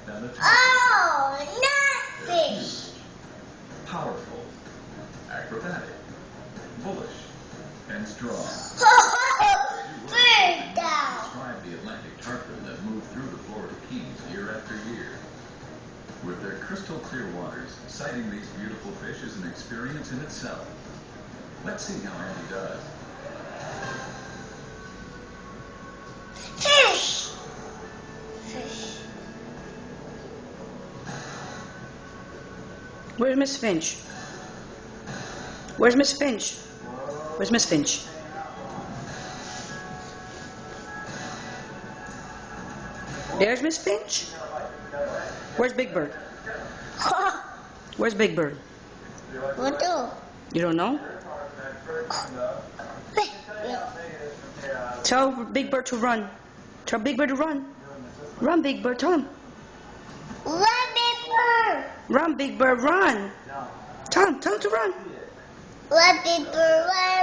than the turtle. Oh, not fish. Powerful, acrobatic, bullish, and strong. Bird down. Describe the Atlantic tarpon that moved through the Florida Keys year after year. With their crystal clear waters, sighting these beautiful fish is an experience in itself. Let's see how Andy does. Fish. Fish. Where's Miss Finch? Where's Miss Finch? Where's Miss Finch? There's Miss Finch. Where's Big Bird? Where's Big Bird? What do? You don't know? Tell Big Bird to run. Tell Big Bird to run. Run, Big Bird. Tell him. Run, Big Bird. Run, Big Bird. Run. Tell him to run. Run, Big Bird. Run.